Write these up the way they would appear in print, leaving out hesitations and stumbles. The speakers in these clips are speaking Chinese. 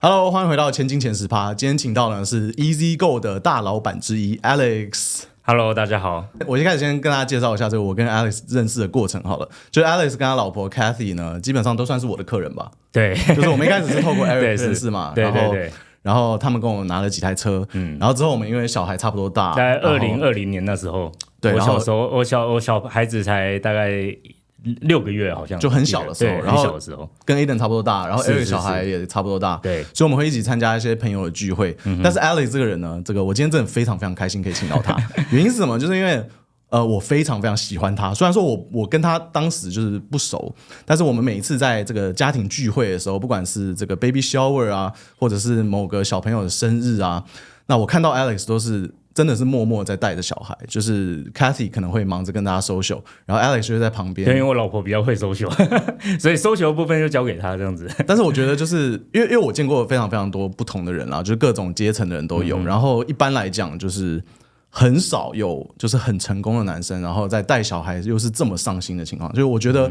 Hello， 欢迎回到前金前10%。今天请到的是 EZGO 的大老板之一 Alex。Hello， 大家好。我一开始先跟大家介绍一下这个我跟 Alex 认识的过程好了。就是 Alex 跟他老婆 Cathy 呢，基本上都算是我的客人吧。对，就是我们一开始是透过 Eric 认识嘛，对。然后他们跟我拿了几台车，然后之后我们因为小孩差不多大，在2020年那时候，对，我小时候我小孩子才大概6个月，好像就很小的时候，然后很小的时候跟 Aiden 差不多大，然后 Eric 小孩也差不多大，对，所以我们会一起参加一些朋友的聚会。但是 Alex 这个人呢，这个我今天真的非常非常开心可以请到他，原因是什么？就是因为我非常非常喜欢他。虽然说我跟他当时就是不熟，但是我们每一次在这个家庭聚会的时候，不管是这个 baby shower 啊，或者是某个小朋友的生日啊，那我看到 Alex 都是真的是默默在带着小孩，就是 Cathy 可能会忙着跟大家 social， 然后 Alex 就会在旁边。因为我老婆比较会 social， 所以 social 的部分就交给他这样子。但是我觉得就是因为我见过非常非常多不同的人啦，就是各种阶层的人都有。然后一般来讲就是很少有就是很成功的男生，然后在带小孩又是这么上心的情况，就是我觉得。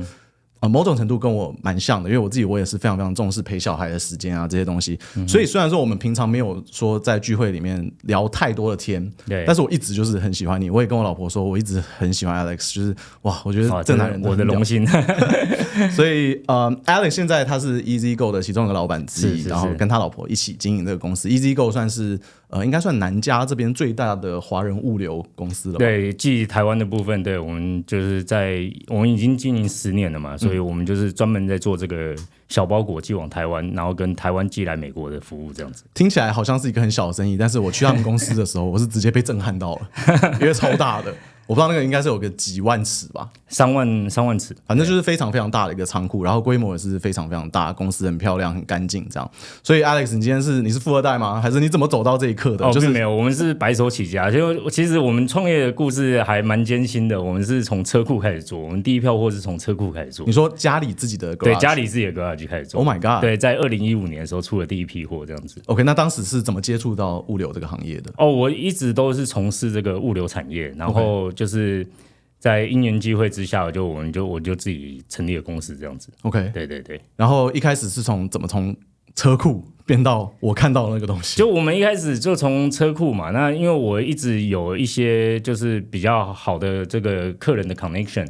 某种程度跟我蛮像的，因为我也是非常非常重视陪小孩的时间啊这些东西，所以虽然说我们平常没有说在聚会里面聊太多的天，对，但是我一直就是很喜欢你，我也跟我老婆说我一直很喜欢 Alex， 就是哇，我觉得这男人我的荣幸。所以Alex 现在他是 EZGO 的其中一个老板之一，然后跟他老婆一起经营这个公司。EZGO 算是应该算南加这边最大的华人物流公司了吧？对，继台湾的部分，对，我们就是我们已经经营10年了嘛，所以我们就是专门在做这个小包裹寄往台湾，然后跟台湾寄来美国的服务，这样子。听起来好像是一个很小的生意，但是我去他们公司的时候，我是直接被震撼到了，因为超大的。我不知道那个应该是有个几万尺吧，3万尺，反正就是非常非常大的一个仓库，然后规模也是非常非常大，公司很漂亮很干净这样。所以 Alex， 你今天你是富二代吗？还是你怎么走到这一刻的？就是没有，我们是白手起家。就其实我们创业的故事还蛮艰辛的。我们是从车库开始做，我们第一票货是从车库开始做。你说家里自己的 garage？ 对，家里自己的 garage 开始做。Oh my god！ 对，在2015年的时候出了第一批货，这样子。OK， 那当时是怎么接触到物流这个行业的？我一直都是从事这个物流产业，然后就是在因缘机会之下，我就自己成立了公司这样子。OK， 对。然后一开始是怎么从车库变到我看到的那个东西？就我们一开始就从车库嘛，那因为我一直有一些就是比较好的这个客人的 connection，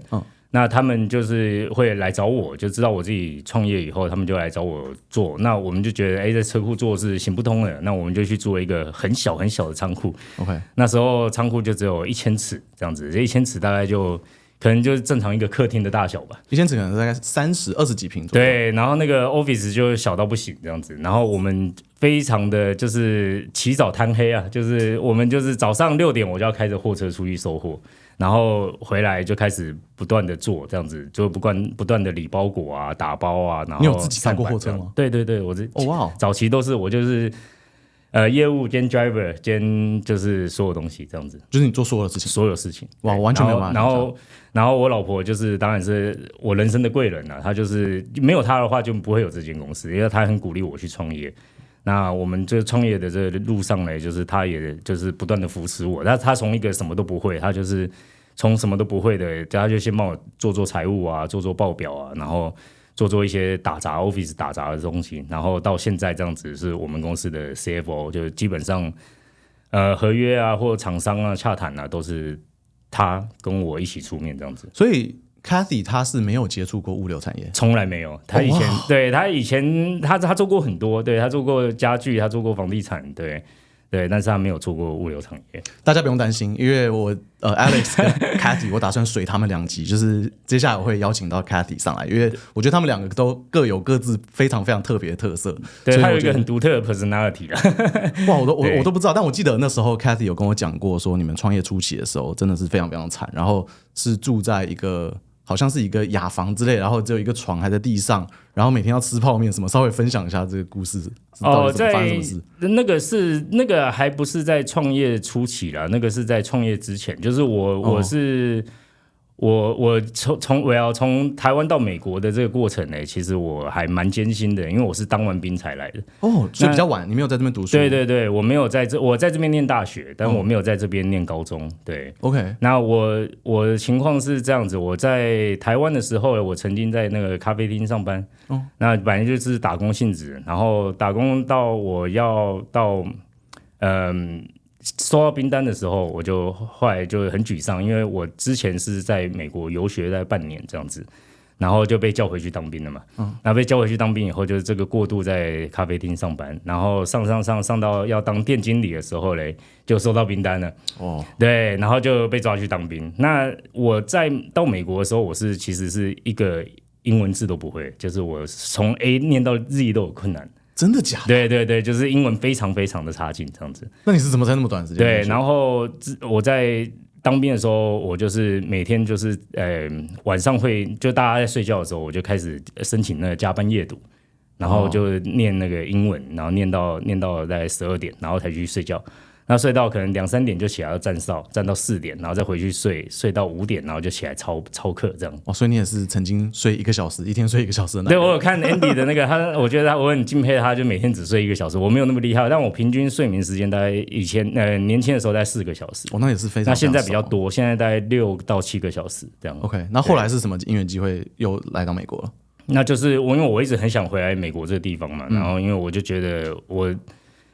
那他们就是会来找我，就知道我自己创业以后，他们就来找我做。那我们就觉得，在车库做是行不通的，那我们就去做一个很小很小的仓库。OK， 那时候仓库就只有1000尺这样子，这1000尺大概可能就是正常一个客厅的大小吧。1000尺可能大概20几平左右。对，然后那个 office 就小到不行这样子。然后我们非常的就是起早贪黑啊，就是我们就是早上6点我就要开着货车出去收货，然后回来就开始不断的做这样子，就不断的理包裹啊、打包啊。然后你有自己开过货车吗？对，我早期都是我就是业务兼 driver 兼就是所有东西这样子，就是你做所有事情。哇，完全没有办法。然后我老婆就是当然是我人生的贵人啊，她就是没有她的话就不会有这间公司，因为她很鼓励我去创业。那我们这创业的这个路上呢，就是她也就是不断的扶持我。她从一个什么都不会，她就是从什么都不会的，她就先帮我做财务啊，做报表啊，然后做一些office 打杂的东西，然后到现在这样子是我们公司的 CFO， 就基本上合约啊或厂商啊洽谈啊都是他跟我一起出面这样子。所以 Cathy 他是没有接触过物流产业，从来没有。他以前、对他以前他做过很多，对他做过家具，他做过房地产，对，但是他没有做过物流产业。大家不用担心，因为我Alex 跟 Cathy 我打算水他们2集，就是接下来我会邀请到 Cathy 上来，因为我觉得他们2个都各有各自非常非常特别的特色。对，他有一个很独特的 personality 啦。哇，我都不知道，但我记得那时候 Cathy 有跟我讲过，说你们创业初期的时候真的是非常非常惨，然后是住在一个好像是一个雅房之类，然后只有一个床还在地上，然后每天要吃泡面什么，稍微分享一下这个故事。到底怎么发生什么事？那个还不是在创业初期啦，那个是在创业之前，就是我从台湾到美国的这个过程呢，其实我还蛮艰辛的，因为我是当完兵才来的。哦，所以比较晚，你没有在这边读书。对对对，我在这边念大学，但我没有在这边念高中。对 ，OK。那我的情况是这样子，我在台湾的时候，我曾经在那个咖啡厅上班。那本来就是打工性质，然后打工到我要到收到兵单的时候，我就后来就很沮丧，因为我之前是在美国游学在半年这样子，然后就被叫回去当兵了嘛。然后被叫回去当兵以后，就是这个过渡在咖啡厅上班，然后上到要当店经理的时候嘞，就收到兵单了。对，然后就被抓去当兵。那我到美国的时候，我其实是一个英文字都不会，就是我从 A 念到 Z 都有困难。真的假的？对对对，就是英文非常非常的差劲这样子。那你是怎么在那么短时间？对，然后我在当兵的时候，我就是每天就是晚上就大家在睡觉的时候，我就开始申请那个加班夜读，然后就念那个英文，然后念到大概12点，然后才去睡觉。那睡到可能2、3点就起来要站哨，站到4点，然后再回去睡到5点，然后就起来操课这样。所以你也是曾经睡1个小时，一天睡1个小时的那？对，我有看 Andy 的那个，我觉得我很敬佩他，就每天只睡1个小时。我没有那么厉害，但我平均睡眠时间大概年轻的时候在4个小时。那也是非常。那现在比较多，现在大概6到7个小时这样。OK， 那后来是什么因缘机会又来到美国了？那就是因为我一直很想回来美国这个地方嘛，然后因为我就觉得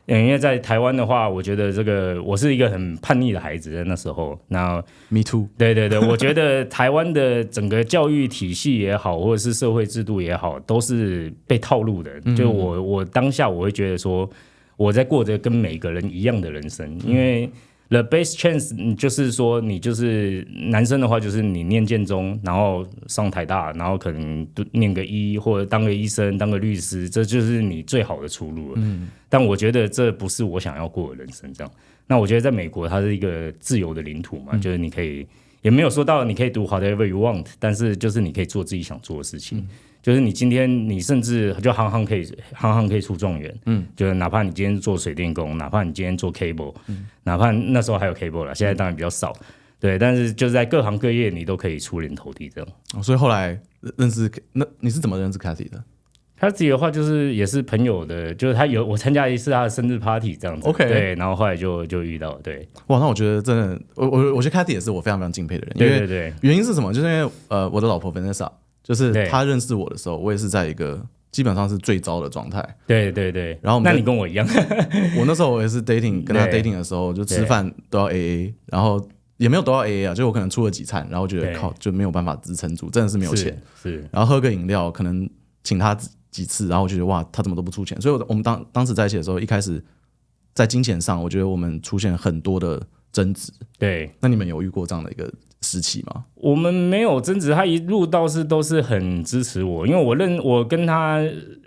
因为在台湾的话，我觉得我是一个很叛逆的孩子，在那时候。那 Me too。对对对，我觉得台湾的整个教育体系也好，或者是社会制度也好，都是被套路的。就我当下我会觉得说，我在过着跟每个人一样的人生，因为The best chance 就是说，你就是男生的话，就是你念建中，然后上台大，然后可能念个医或者当个医生、当个律师，这就是你最好的出路了。但我觉得这不是我想要过的人生。这样，那我觉得在美国，它是一个自由的领土嘛，就是你可以，也没有说到你可以读 whatever you want， 但是就是你可以做自己想做的事情。就是你今天你甚至就行行可以出状元，就是哪怕你今天做水电工，哪怕你今天做 cable，哪怕那时候还有 cable 了，现在当然比较少，对，但是就是在各行各业你都可以出人头地这样。所以后来认识，那你是怎么认识 Cathy 的？Cathy 的话就是也是朋友的，就是我参加一次他的生日 party 这样子 ，OK， 对，然后后来就遇到，对，哇，那我觉得真的，我觉得 Cathy 也是我非常非常敬佩的人，对对对，原因是什么？就是因为我的老婆 Vanessa。就是他认识我的时候，我也是在一个基本上是最糟的状态。对对对，然后那你跟我一样，我那时候我也是 dating， 跟他 dating 的时候，就吃饭都要 AA， 然后也没有都要 AA 啊，就我可能出了几餐，然后觉得靠就没有办法支撑住，真的是没有钱。是，然后喝个饮料，可能请他几次，然后我觉得哇，他怎么都不出钱，所以我们当时在一起的时候，一开始在金钱上，我觉得我们出现很多的争执。对，那你们有遇过这样的一个时期吗？我们没有争执，他一路都是很支持我，因为我跟他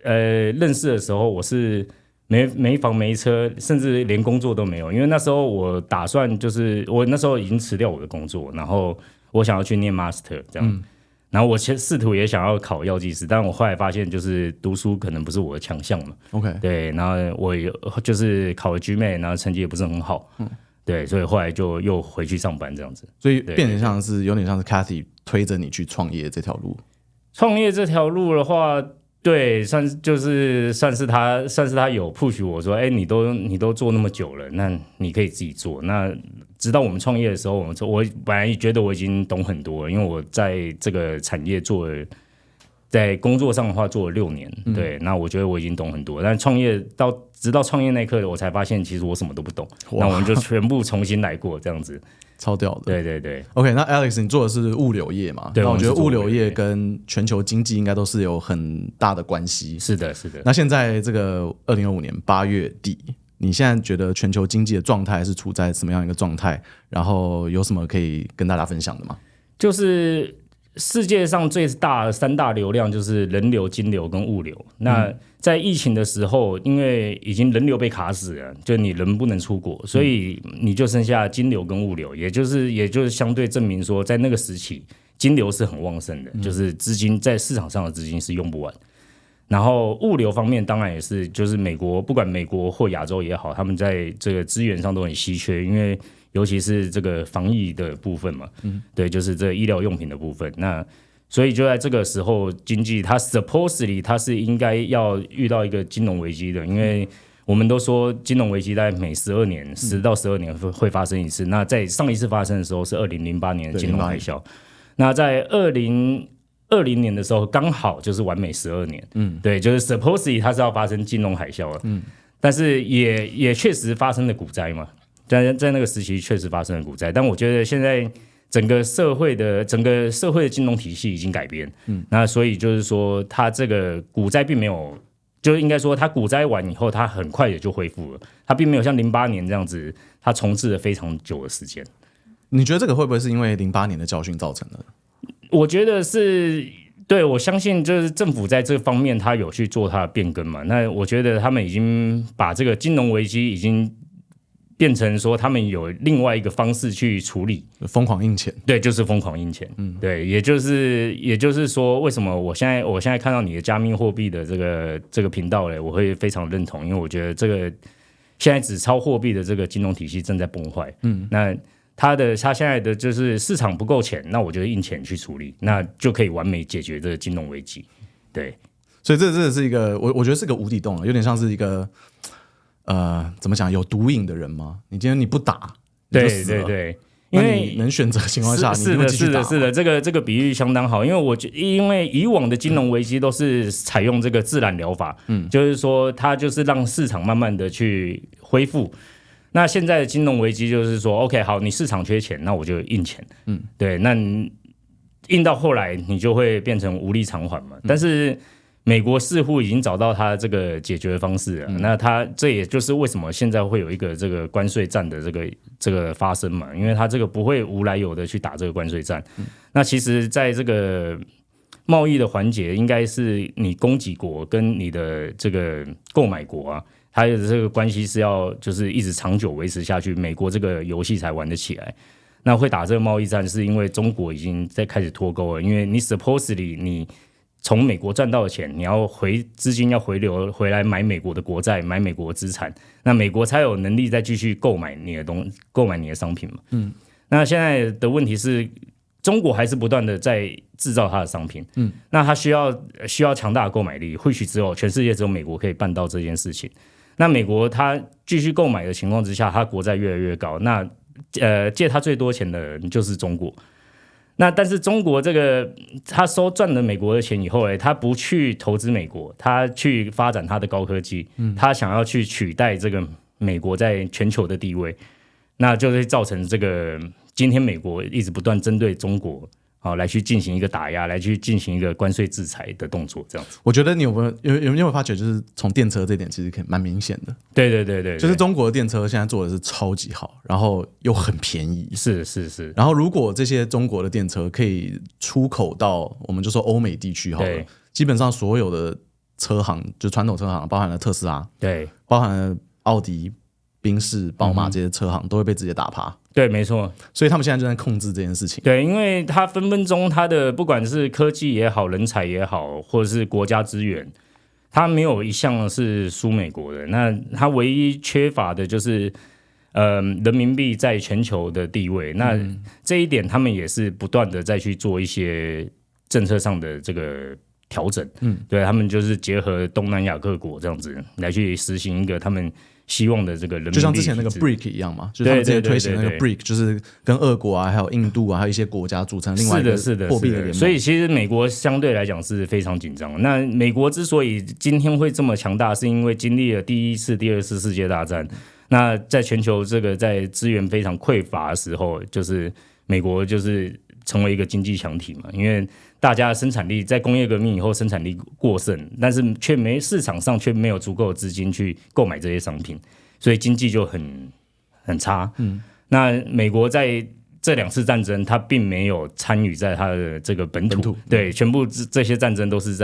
认识的时候，我是没房没车，甚至连工作都没有，因为那时候我打算就是我那时候已经辞掉我的工作，然后我想要去念 master 这样。然后我试图也想要考药剂师，但我后来发现就是读书可能不是我的强项嘛。OK， 对，然后我就是考了 GMAT， 然后成绩也不是很好。对，所以后来就又回去上班这样子，所以变得像是有点像是 Cathy 推着你去创业这条路。创业这条路的话，对，算是他有 push 我说，你都做那么久了，那你可以自己做。那直到我们创业的时候，我本来觉得我已经懂很多了，因为我在这个产业在工作上的话做了6年，对，那我觉得我已经懂很多，但直到创业那一刻，我才发现其实我什么都不懂，那我们就全部重新来过，这样子，超屌的。对对对 ，OK， 那 Alex 你做的是物流业嘛？对，那我觉得物流业跟全球经济应该都是有很大的关系。是的，是的。那现在这个2025年8月底，你现在觉得全球经济的状态是处在什么样一个状态？然后有什么可以跟大家分享的吗？就是世界上最大的3大流量就是人流、金流跟物流。那在疫情的时候，因为已经人流被卡死了，就你人不能出国，所以你就剩下金流跟物流，也就是相对证明说，在那个时期，金流是很旺盛的，就是资金在市场上的资金是用不完。然后物流方面当然也是，就是美国不管美国或亚洲也好，他们在这个资源上都很稀缺，因为尤其是这个防疫的部分嘛，对，就是这医疗用品的部分。那所以就在这个时候，经济它 supposedly 它是应该要遇到一个金融危机的，因为我们都说金融危机在每12年10到12年会发生一次。那在上一次发生的时候是2008年的金融海啸，那在2020年的时候刚好就是完美12年，对，就是 supposedly 它是要发生金融海啸了，但是也确实发生了股灾嘛，在那个时期确实发生了股灾，但我觉得现在整个社会的金融体系已经改变，那所以就是说它这个股灾并没有。就应该说，它股灾完以后，它很快也就恢复了，它并没有像08年这样子，它重置了非常久的时间。你觉得这个会不会是因为08年的教训造成的？我觉得是，对，我相信就是政府在这方面，他有去做它的变更嘛。那我觉得他们已经把这个金融危机已经变成说，他们有另外一个方式去处理，疯狂印钱，对，就是疯狂印钱，对，也就是说，为什么我现在看到你的加密货币的这个频道嘞，我会非常认同，因为我觉得这个现在纸钞货币的这个金融体系正在崩坏，那它现在的就是市场不够钱，那我就印钱去处理，那就可以完美解决这个金融危机，对，所以这真的是一个我觉得是个无底洞，有点像是一个。怎么讲？有毒瘾的人吗？你今天你不打，你就死了。对，因为你能选择的情况下，你一定会继续打。是的，这个比喻相当好，因为以往的金融危机都是采用这个自然疗法，就是说它就是让市场慢慢的去恢复。那现在的金融危机就是说 ，OK， 好，你市场缺钱，那我就印钱，对，那你印到后来你就会变成无力偿还嘛，但是。美国似乎已经找到它这个解决的方式了，那这也就是为什么现在会有一个这个关税战的这个发生嘛，因为它这个不会无来由的去打这个关税战。那其实在这个贸易的环节，应该是你供给国跟你的这个购买国啊，它的这个关系是要就是一直长久维持下去，美国这个游戏才玩得起来。那会打这个贸易战，是因为中国已经在开始脱钩了，因为你 supposedly 你从美国赚到的钱，你要资金要回流回来买美国的国债，买美国的资产，那美国才有能力再继续购买你的商品嘛。那现在的问题是，中国还是不断的在制造它的商品，那它需要强大的购买力，或许全世界只有美国可以办到这件事情。那美国它继续购买的情况之下，它国债越来越高，那借它最多钱的人就是中国。那但是中国这个他赚了美国的钱以后，他不去投资美国，他去发展他的高科技，他想要去取代这个美国在全球的地位，那就会造成这个今天美国一直不断针对中国来去进行一个打压，来去进行一个关税制裁的动作，这样子。我觉得你有没有发觉，就是从电车这点其实蛮明显的。对，就是中国的电车现在做的是超级好，然后又很便宜。是。然后如果这些中国的电车可以出口到我们就说欧美地区好了，基本上所有的车行，就传统车行，包含了特斯拉，对，包含了奥迪、宾士、宝马这些车行，都会被直接打趴。对，没错，所以他们现在就在控制这件事情。对，因为他分分钟他的不管是科技也好，人才也好，或者是国家资源，他没有一项是输美国的。那他唯一缺乏的就是人民币在全球的地位。那这一点他们也是不断的再去做一些政策上的这个调整。对，他们就是结合东南亚各国这样子来去实行一个他们希望的这个人民币，就像之前那个 BRIC 一样嘛，就是他们之前推行那个 BRIC，就是跟俄国啊、还有印度啊、还有一些国家组成另外一个货币的联盟。所以其实美国相对来讲是非常紧张。那美国之所以今天会这么强大，是因为经历了第一次、第二次世界大战。那在全球这个在资源非常匮乏的时候，就是美国就是成为一个经济强体嘛，因为大家生产力在工业革命以后生产力过剩，但是市场上却没有足够的资金去购买这些商品，所以经济就很差。那美国在这2次战争，它并没有参与在它的这个本土，对，全部这些战争都是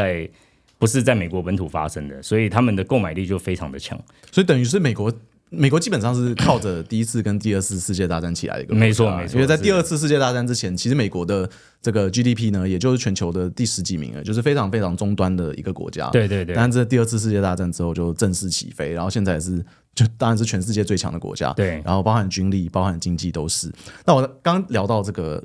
不是在美国本土发生的，所以他们的购买力就非常的强。所以等于是美国美国基本上是靠着第一次跟第二次世界大战起来的一个国家，没错没错，因为在第二次世界大战之前，其实美国的这个 GDP 呢，也就是全球的第10几名了，就是非常非常中端的一个国家。对对对。但是第二次世界大战之后就正式起飞，然后现在也是就当然是全世界最强的国家。对，然后包含军力、包含经济都是。那我刚聊到这个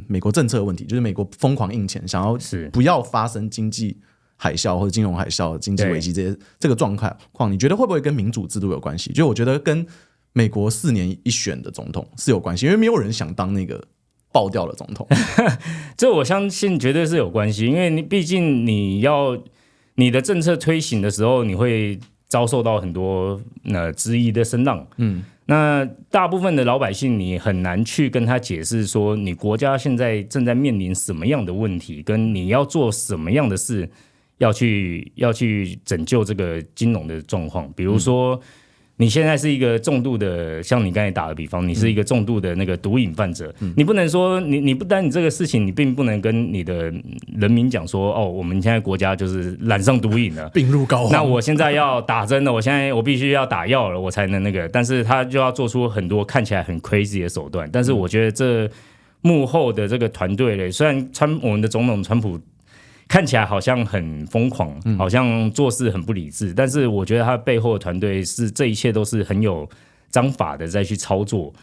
美国政策的问题，就是美国疯狂印钱，想要不要发生经济海啸或者金融海啸、经济危机这个状况，你觉得会不会跟民主制度有关系？就我觉得跟美国4年1选的总统是有关系，因为没有人想当那个爆掉的总统。这我相信绝对是有关系，因为毕竟你的政策推行的时候，你会遭受到很多质疑的声浪。那大部分的老百姓你很难去跟他解释说，你国家现在正在面临什么样的问题，跟你要做什么样的事，要去拯救这个金融的状况。比如说，你现在是一个重度的，像你刚才打的比方，你是一个重度的那个毒瘾患者，你不能说你不单你这个事情，你并不能跟你的人民讲说，哦，我们现在国家就是染上毒瘾了，病入膏肓。那我现在要打针了，我必须要打药了，我才能那个，但是他就要做出很多看起来很 crazy 的手段。但是我觉得这幕后的这个团队嘞，虽然我们的总统川普看起来好像很疯狂，好像做事很不理智，但是我觉得他背后的团队这一切都是很有章法的在去操作。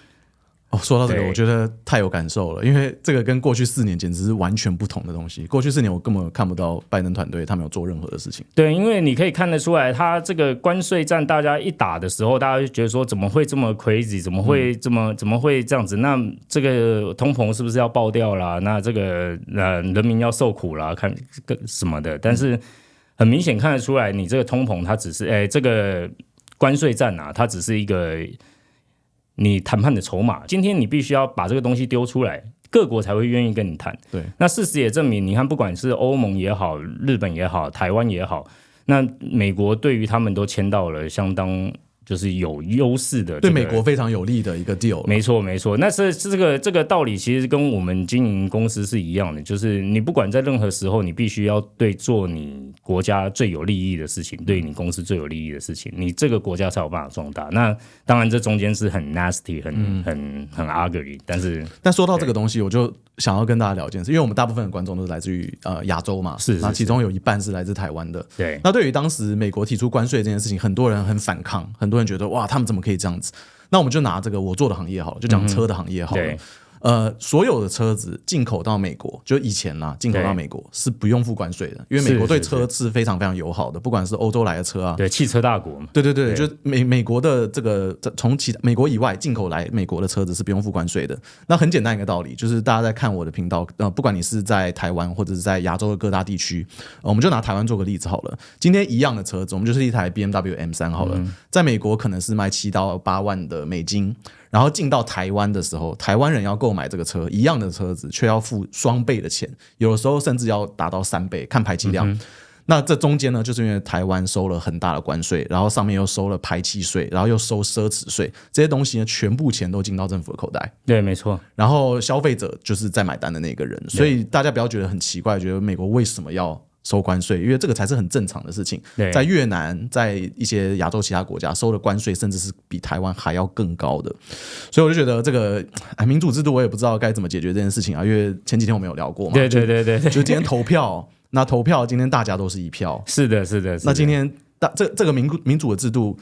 说到这个，我觉得太有感受了，因为这个跟过去4年简直是完全不同的东西。过去4年我根本看不到拜登团队他们有做任何的事情。对，因为你可以看得出来，他这个关税战大家一打的时候，大家就觉得说怎么会这么 crazy， 怎么会这样子？那这个通膨是不是要爆掉啦？那这个人民要受苦啦，看什么的？但是很明显看得出来，你这个通膨它只是这个关税战啊，它只是一个你谈判的筹码。今天你必须要把这个东西丢出来，各国才会愿意跟你谈。对，那事实也证明，你看不管是欧盟也好，日本也好，台湾也好，那美国对于他们都签到了相当就是有优势的、对美国非常有利的一个 deal。没错没错，那是这个道理其实跟我们经营公司是一样的，就是你不管在任何时候，你必须要做你国家最有利益的事情，对你公司最有利益的事情，你这个国家才有办法壮大。那当然这中间是很 nasty 很 ugly， 但说到这个东西，我就想要跟大家聊一件事，因为我们大部分的观众都是来自于亚洲嘛，是那其中有一半是来自台湾的。对，那对于当时美国提出关税这件事情，很多人很反抗，很多人觉得哇，他们怎么可以这样子？那我们就拿这个我做的行业好了，就讲车的行业好了。所有的车子进口到美国，就以前啦，进口到美国是不用付关税的，因为美国对车是非常非常友好的，不管是欧洲来的车啊，对，汽车大国嘛，对，就是美国的这个从美国以外进口来美国的车子是不用付关税的。那很简单一个道理，就是大家在看我的频道，不管你是在台湾或者是在亚洲的各大地区，我们就拿台湾做个例子好了。今天一样的车子，我们就是一台 BMW M3 好了，在美国可能是卖7到8万的美金。然后进到台湾的时候，台湾人要购买这个车一样的车子，却要付双倍的钱，有的时候甚至要达到3倍，看排气量。那这中间呢，就是因为台湾收了很大的关税，然后上面又收了排气税，然后又收奢侈税，这些东西呢，全部钱都进到政府的口袋。对，没错。然后消费者就是在买单的那个人，所以大家不要觉得很奇怪，觉得美国为什么要收关税，因为这个才是很正常的事情。在越南，在一些亚洲其他国家收的关税，甚至是比台湾还要更高的。所以我就觉得这个民主制度，我也不知道该怎么解决这件事情啊。因为前几天我们有聊过嘛，对，就今天投票，那投票今天大家都是一票，是的。那今天这个民主的制度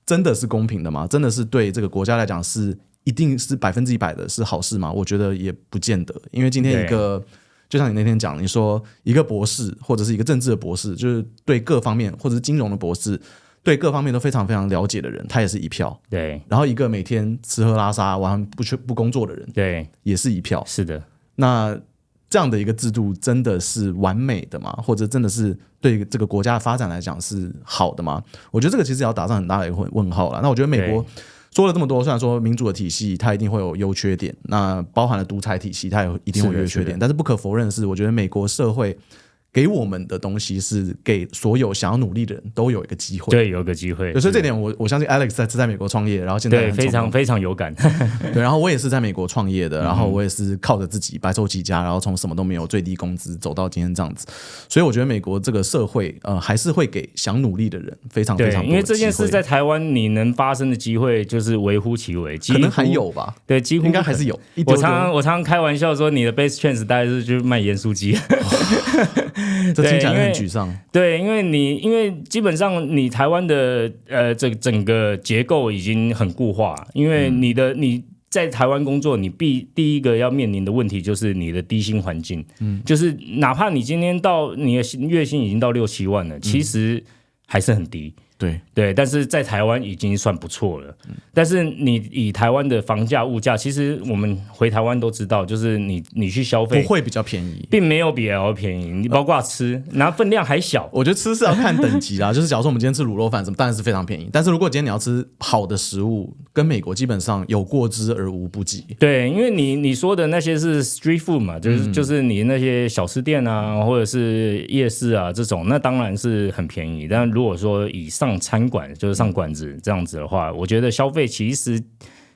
真的是公平的吗？真的是对这个国家来讲是一定是100%的是好事吗？我觉得也不见得，因为今天一个。就像你那天讲，你说一个博士或者是一个政治的博士，就是对各方面或者是金融的博士，对各方面都非常非常了解的人，他也是一票。对，然后一个每天吃喝拉撒晚上不工作的人，对，也是一票。是的。那这样的一个制度真的是完美的吗？或者真的是对这个国家的发展来讲是好的吗？我觉得这个其实要打上很大的一个问号了。那我觉得美国说了这么多，虽然说民主的体系它一定会有优缺点，那包含了独裁体系它也一定会有优缺点，但是不可否认的是，我觉得美国社会给我们的东西是给所有想要努力的人都有一个机会，对，有一个机会。所以这点我相信 Alex 是在美国创业，然后现在对非常非常有感。对，然后我也是在美国创业的，然后我也是靠着自己白手起家，然后从什么都没有最低工资走到今天这样子。所以我觉得美国这个社会还是会给想努力的人非常非常多的机会。因为这件事在台湾你能发生的机会就是微乎其微，可能还有吧。对，几乎应该还是有。我常常开玩笑说，你的 base chance 大概是就是卖盐酥鸡。这听起来很沮丧。对，因为基本上你台湾的这个整个结构已经很固化，因为你在台湾工作，你第一个要面临的问题就是你的低薪环境，就是哪怕你今天到你的月薪已经到6-7万了，其实还是很低。对，但是在台湾已经算不错了。但是你以台湾的房价、物价，其实我们回台湾都知道，就是你去消费不会比较便宜，并没有比 L 便宜。你包括吃，然后分量还小。我觉得吃是要看等级啦，就是假如说我们今天吃卤肉饭什么，当然是非常便宜。但是如果今天你要吃好的食物，跟美国基本上有过之而无不及。对，因为你说的那些是 street food 嘛，就是你那些小吃店啊，或者是夜市啊这种，那当然是很便宜。但如果说以上餐馆就是上馆子这样子的话，我觉得消费其实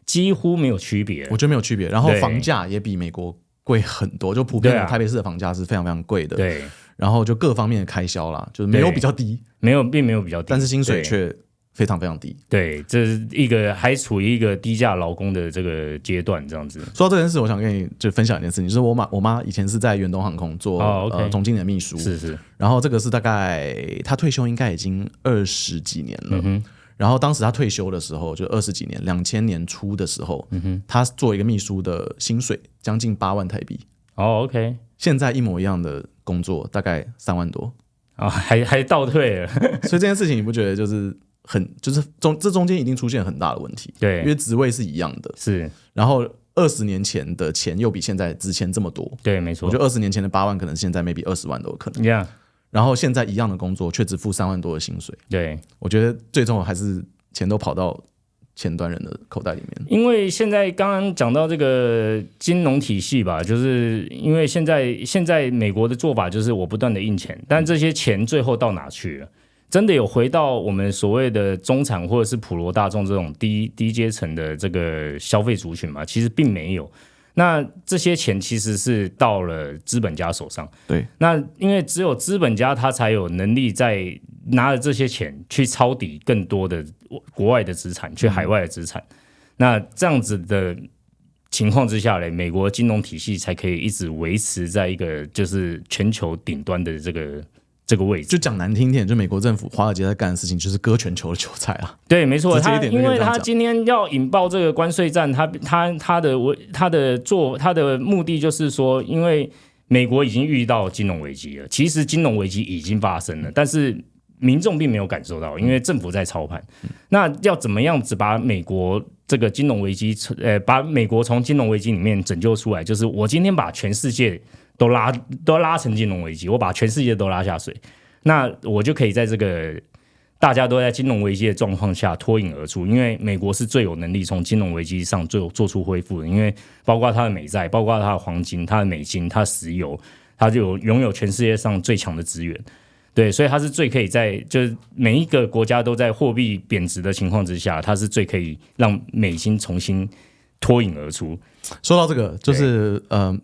几乎没有区别。我觉得没有区别，然后房价也比美国贵很多，就普遍的台北市的房价是非常非常贵的。对，然后就各方面的开销啦，就是没有比较低，并没有比较低，但是薪水却非常非常低。对，这是一个还处于一个低价劳工的这个阶段，这样子。说到这件事，我想跟你就分享一件事情，就是我妈以前是在远东航空做总经理的秘书，是。然后这个是大概她退休应该已经20几年了。然后当时她退休的时候就20几年，2000年初的时候，她做一个秘书的薪水将近8万台币。OK。现在一模一样的工作大概3万多。还倒退了。所以这件事情你不觉得就是这中间一定出现很大的问题？对，因为职位是一样的，是。然后20年前的钱又比现在值钱这么多。对，没错。我觉得20年前的8万，可能现在 maybe 20万都有可能。Yeah。然后现在一样的工作，却只付3万多的薪水。对，我觉得最终还是钱都跑到前端人的口袋里面。因为现在刚刚讲到这个金融体系吧，就是因为现在美国的做法就是我不断的印钱，但这些钱最后到哪去了？真的有回到我们所谓的中产或者是普罗大众这种低阶层的这个消费族群吗？其实并没有。那这些钱其实是到了资本家手上。对。那因为只有资本家他才有能力在拿着这些钱去抄底更多的国外的资产，去海外的资产。那这样子的情况之下呢，美国金融体系才可以一直维持在一个就是全球顶端的这个位置。就讲难听点，就美国政府华尔街在干的事情就是割全球的韭菜啊。对，没错。因为他今天要引爆这个关税战，他的目的就是说，因为美国已经遇到金融危机了，其实金融危机已经发生了，但是民众并没有感受到，因为政府在操盘。那要怎么样子把美国这个金融危机，把美国从金融危机里面拯救出来？就是我今天把全世界都拉成金融危机，我把全世界都拉下水，那我就可以在这个大家都在金融危机的状况下脱颖而出。因为美国是最有能力从金融危机上做出恢复的，因为包括它的美债，包括它的黄金、它的美金、它的石油，它就拥有全世界上最强的资源。对，所以它是最可以就是每一个国家都在货币贬值的情况之下，它是最可以让美金重新脱颖而出。说到这个，就是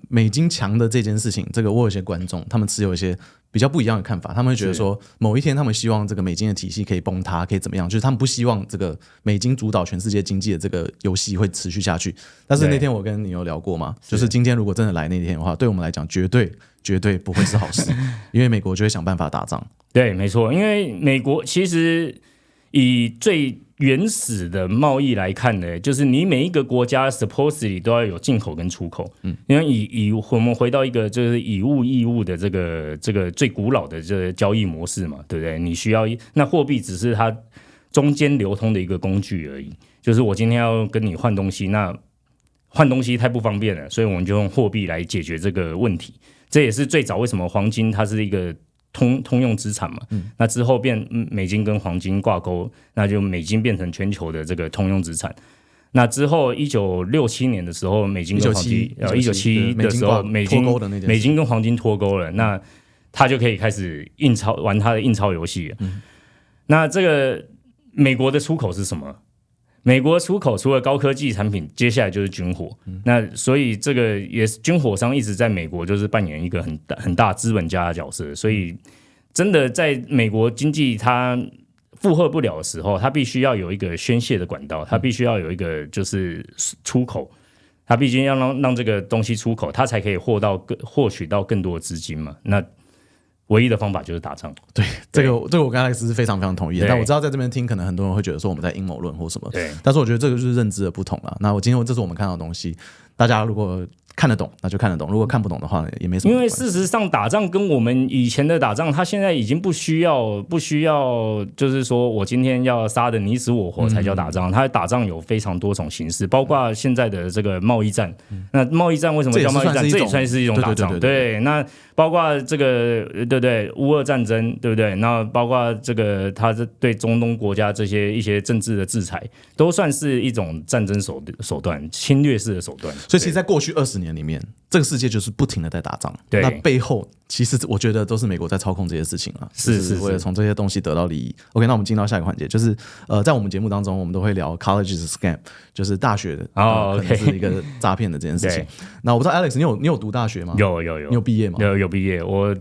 美金强的这件事情，这个我有些观众他们持有一些比较不一样的看法，他们会觉得说某一天他们希望这个美金的体系可以崩塌，可以怎么样，就是他们不希望这个美金主导全世界经济的这个游戏会持续下去。但是那天我跟你有聊过嘛，就是今天如果真的来那天的话，对我们来讲绝对不会是好事。因为美国就会想办法打仗。对，没错。因为美国其实以最原始的贸易来看呢，就是你每一个国家 supposedly 都要有进口跟出口。因为我们回到一个就是以物易物的这个最古老的这个交易模式嘛，对不对？你需要那货币只是它中间流通的一个工具而已。就是我今天要跟你换东西，那换东西太不方便了，所以我们就用货币来解决这个问题。这也是最早为什么黄金它是一个通用资产嘛。那之后变美金跟黄金挂钩，那就美金变成全球的这个通用资产。那之后1967年的时候，美金跟黄金，1971的时候美金跟黄金脱钩了。那他就可以开始玩他的印钞游戏了。那这个美国的出口是什么？美国出口除了高科技产品，接下来就是军火。那所以这个也是军火商一直在美国就是扮演一个很大资本家的角色。所以真的在美国经济它负荷不了的时候，它必须要有一个宣泄的管道，它必须要有一个就是出口，它必须要让这个东西出口，它才可以获取到更多的资金嘛。那唯一的方法就是打仗。对，这个我跟 Alex 是非常非常同意的。但我知道在这边听，可能很多人会觉得说我们在阴谋论或什么。对，但是我觉得这个就是认知的不同了。那今天这是我们看到的东西，大家如果看得懂，那就看得懂；如果看不懂的话，也没什么。因为事实上，打仗跟我们以前的打仗，它现在已经不需要，就是说我今天要杀得你死我活才叫打仗。它打仗有非常多种形式，包括现在的这个贸易战。那贸易战为什么叫贸易战？这也算是一种打仗。对，那包括这个对不对？乌俄战争对不对？那包括这个它对中东国家这些一些政治的制裁，都算是一种战争手段，侵略式的手段。所以其实，在过去20年里面，这个世界就是不停的在打仗。对，那背后其实我觉得都是美国在操控这些事情啊，是为了从这些东西得到利益。OK， 那我们进到下一个环节，就是在我们节目当中，我们都会聊 college is scam， 就是大学可能是一个诈骗的这件事情。那我不知道 Alex， 你有读大学吗？有，你有毕业吗？有毕业，我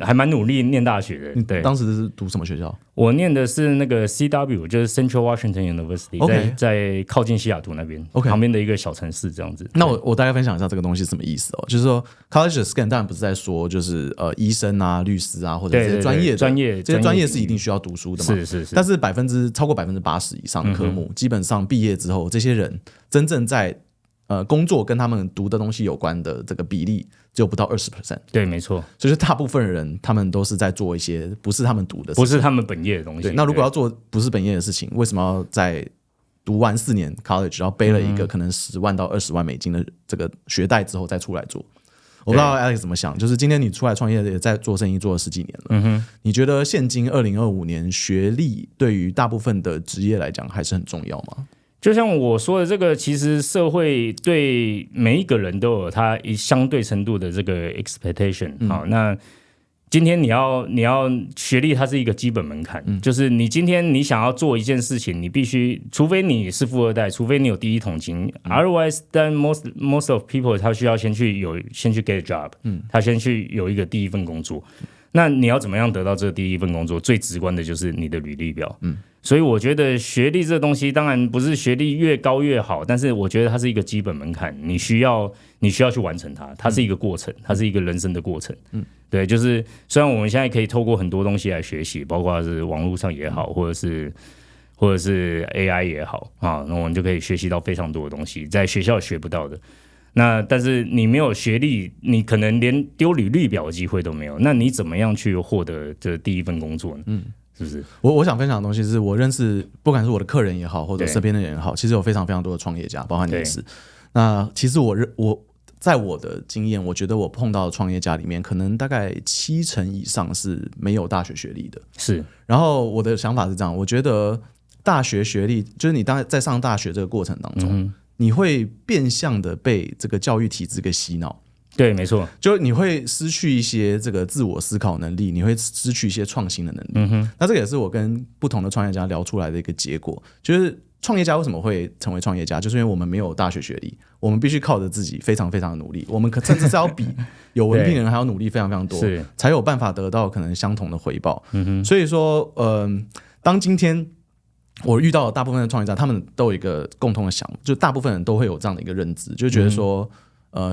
还蛮努力念大学的。对，当时是读什么学校？我念的是那个 CW， 就是 Central Washington University， 在靠近西雅图那边，旁边的一个小城市这样子。那我大概分享一下这个东西是什么意思哦，就是说 college is scam 当然不是在说就是医生啊、律师啊或者这些专业这些专业是一定需要读书的嘛，是。但是超过80%以上的科目，基本上毕业之后，这些人真正在工作跟他们读的东西有关的这个比例只有不到20%。对，没错。就是大部分人他们都是在做一些不是他们读的事情，不是他们本业的东西。对，那如果要做不是本业的事情，为什么要在读完4年 college， 然后背了一个可能10万到20万美金的这个学贷之后再出来做？我不知道 Alex 怎么想，就是今天你出来创业也在做生意做了10几年了，你觉得现今2025年学历对于大部分的职业来讲还是很重要吗？就像我说的，这个其实社会对每一个人都有他相对程度的这个 expectation。好，那今天你要学历，它是一个基本门槛，就是你今天你想要做一件事情，你必须，除非你是富二代，除非你有第一桶金，otherwise then most of people 他需要先去 get a job，他先去有一个第一份工作。那你要怎么样得到这个第一份工作？最直观的就是你的履历表。所以我觉得学历这东西当然不是学历越高越好，但是我觉得它是一个基本门槛，你需要去完成它，它是一个过程，它是一个人生的过程。对，就是虽然我们现在可以透过很多东西来学习，包括是网络上也好，或者是 AI 也好啊，那我们就可以学习到非常多的东西，在学校学不到的。那但是你没有学历，你可能连丢履历表的机会都没有。那你怎么样去获得这第一份工作呢？是不是？我想分享的东西是我认识，不管是我的客人也好，或者身边的人也好，其实有非常非常多的创业家，包括你也是。那其实我在我的经验，我觉得我碰到的创业家里面，可能大概70%以上是没有大学学历的。是。然后我的想法是这样，我觉得大学学历就是你在上大学这个过程当中。你会变相的被这个教育体制给洗脑，对，没错，就你会失去一些这个自我思考能力，你会失去一些创新的能力。那这个也是我跟不同的创业家聊出来的一个结果，就是创业家为什么会成为创业家，就是因为我们没有大学学历，我们必须靠着自己非常非常的努力，我们甚至是要比有文凭的人还要努力非常非常多，才有办法得到可能相同的回报。所以说，当今天我遇到的大部分的创业家，他们都有一个共同的想法，就大部分人都会有这样的一个认知，就觉得说，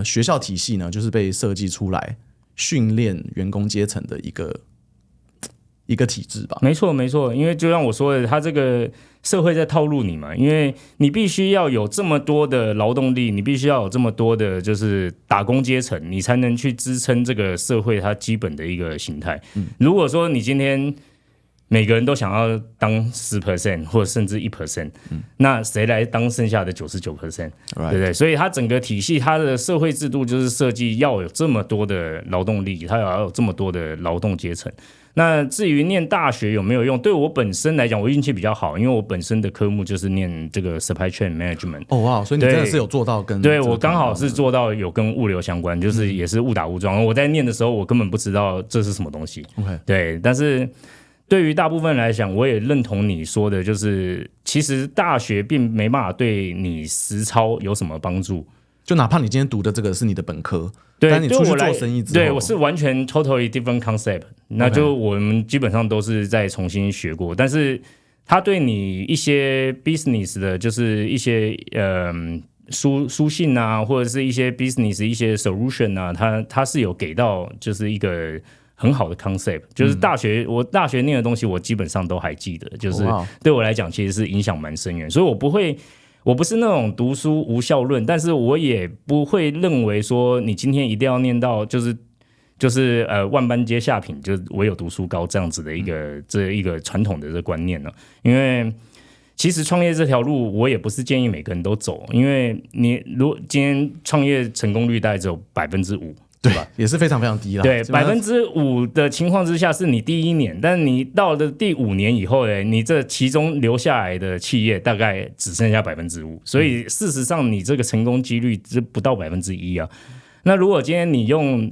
学校体系呢，就是被设计出来训练员工阶层的一个体制吧。没错，没错，因为就像我说的，他这个社会在套路你嘛，因为你必须要有这么多的劳动力，你必须要有这么多的就是打工阶层，你才能去支撑这个社会它基本的一个形态。如果说你今天每个人都想要当10% 或者甚至1%，那谁来当剩下的99%？对不对？所以它整个体系，它的社会制度就是设计要有这么多的劳动力，它要有这么多的劳动阶层。那至于念大学有没有用，对我本身来讲，我运气比较好，因为我本身的科目就是念这个 supply chain management。哦哇，所以你真的是有做到跟对我刚好是做到有跟物流相关，就是也是误打误撞。我在念的时候，我根本不知道这是什么东西。OK， 对，但是对于大部分人来讲，我也认同你说的，就是其实大学并没办法对你实操有什么帮助。就哪怕你今天读的这个是你的本科，对，但你出去做生意之后，对我是完全 totally different concept， 那就我们基本上都是在重新学过，但是他对你一些 business 的，就是一些书信啊，或者是一些 business 一些 solution 啊，他是有给到就是一个很好的 concept， 就是我大学念的东西，我基本上都还记得，就是对我来讲其实是影响蛮深远，所以我不是那种读书无效论，但是我也不会认为说你今天一定要念到就是万般皆下品，就是唯有读书高这样子的这一个传统的这个观念呢。因为其实创业这条路，我也不是建议每个人都走，因为你如果今天创业成功率大概只有5%。对吧？也是非常非常低啦。对，5%的情况之下是你第1年，但你到了第5年以后呢，你这其中留下来的企业大概只剩下5%，所以事实上你这个成功几率只不到1%啊。那如果今天你用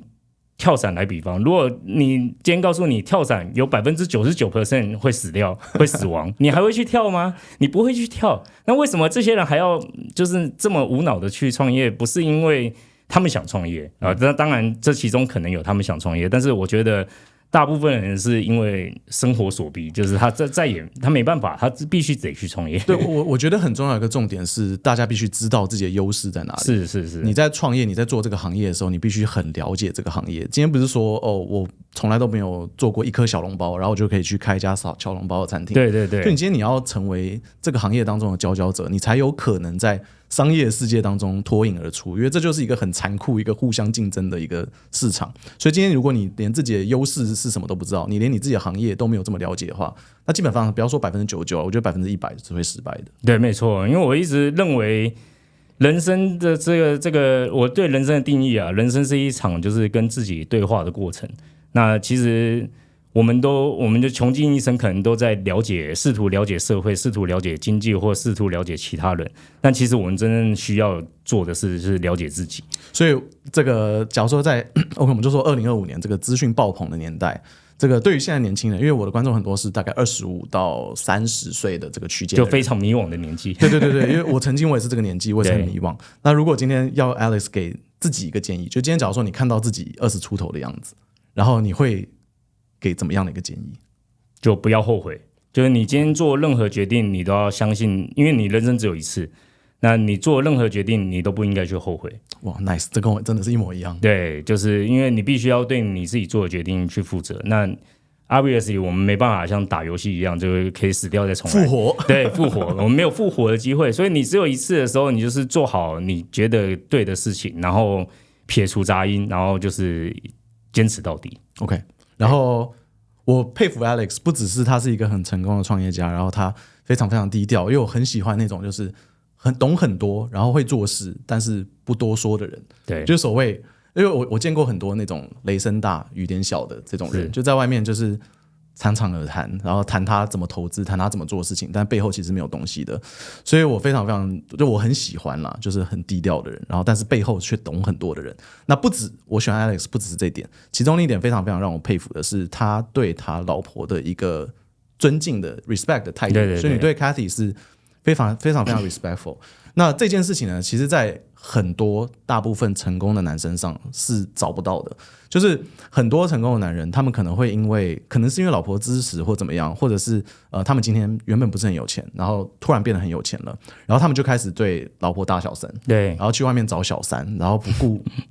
跳伞来比方，如果你今天告诉你跳伞有99% 会死掉，会死亡，你还会去跳吗？你不会去跳。那为什么这些人还要就是这么无脑的去创业？不是因为他们想创业啊，那当然这其中可能有他们想创业，但是我觉得大部分人是因为生活所逼，就是他没办法，他必须得去创业。对，我觉得很重要的一个重点是，大家必须知道自己的优势在哪里。是，你在创业，你在做这个行业的时候，你必须很了解这个行业。今天不是说我从来都没有做过一颗小笼包，然后我就可以去开一家小笼包的餐厅。对，就你今天你要成为这个行业当中的佼佼者，你才有可能在商业世界当中脱颖而出，因为这就是一个很残酷、一个互相竞争的一个市场。所以今天如果你连自己的优势是什么都不知道，你连你自己的行业都没有这么了解的话，那基本上不要说99%，我觉得100%是会失败的。对，没错，因为我一直认为人生的这个，我对人生的定义啊，人生是一场就是跟自己对话的过程。那其实我们就穷尽一生，可能都在试图了解社会，试图了解经济，或试图了解其他人。但其实我们真正需要做的是了解自己。所以这个，假如说在OK， 我们就说2025年这个资讯爆棚的年代，这个对于现在年轻人，因为我的观众很多是大概25到30岁的这个区间，就非常迷惘的年纪。对，因为我也是这个年纪，我也是很迷惘。那如果今天要 Alex 给自己一个建议，就今天假如说你看到自己20出头的样子，然后你会给怎么样的一个建议？就不要后悔，就是你今天做任何决定，你都要相信，因为你人生只有一次，那你做任何决定，你都不应该去后悔。哇 ，nice， 这跟我真的是一模一样。对，就是因为你必须要对你自己做的决定去负责。那 obviously 我们没办法像打游戏一样，就可以死掉再重来复活。对，复活，我们没有复活的机会，所以你只有一次的时候，你就是做好你觉得对的事情，然后撇除杂音，然后就是坚持到底。OK， 然后我佩服 Alex， 不只是他是一个很成功的创业家，然后他非常非常低调，因为我很喜欢那种就是很懂很多，然后会做事，但是不多说的人。对，就是所谓，因为我见过很多那种雷声大雨点小的这种人，就在外面就是侃侃而谈，然后谈他怎么投资，谈他怎么做事情，但背后其实没有东西的。所以我非常非常，就我很喜欢啦，就是很低调的人，然后但是背后却懂很多的人。那不止我喜欢 Alex， 不只是这一点，其中一点非常非常让我佩服的是他对他老婆的一个尊敬的 respect 的态度。对，所以你对 Cathy 是非常非常非常 respectful。那这件事情呢，其实在很多大部分成功的男生上是找不到的。就是很多成功的男人，他们可能会可能是因为老婆支持或怎么样，或者是他们今天原本不是很有钱，然后突然变得很有钱了，然后他们就开始对老婆大小声，对，然后去外面找小三，然后